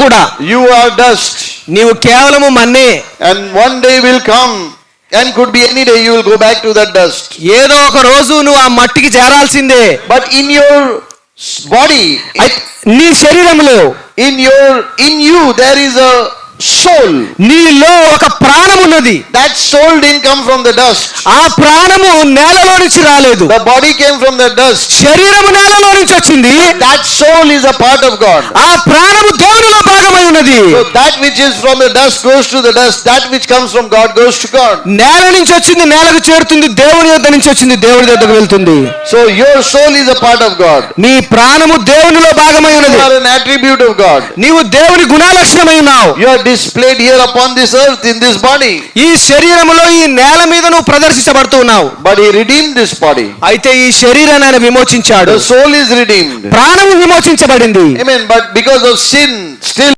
కూడా. You are dust. నీవు కేవలము మన్నే. And one day will come, and could be any day, you will go back to that dust. ఏదో ఒక రోజు నువ్వు ఆ మట్టికి చేరాల్సిందే. But in your body, నీ శరీరంలో, in you there is a soul. నీలో ఒక ప్రాణం ఉన్నది. That soul didn't come from the dust. ఆ ప్రాణము నేలలో నుంచి రాలేదు. The body came from the dust. శరీరము నేలలో నుంచి వచ్చింది. That soul is a part of God. ఆ ప్రాణము దేవునిలో భాగమై ఉన్నది. So that which is from the dust goes to the dust. That which comes from God goes to God. నేల నుంచి వచ్చింది నేలకు చేరుతుంది, దేవుని యొద్ద నుంచి వచ్చింది దేవుని యొద్దకు వెళ్తుంది. So your soul is a part of God. నీ ప్రాణము దేవునిలో భాగమై ఉన్నది. You are an attribute of God. నీవు దేవుని గుణలక్షణమై ఉన్నావు. You are displayed here upon this earth in this body. ఈ శరీరములో, ఈ నేల మీద నువ్వు ప్రదర్శించబడుతూ ఉన్నావు. But he redeemed this body. అయితే ఈ శరీరాన్ని ఆయన విమోచించాడు. The soul is redeemed. ప్రాణము విమోచించబడింది. Amen. But because of sin, still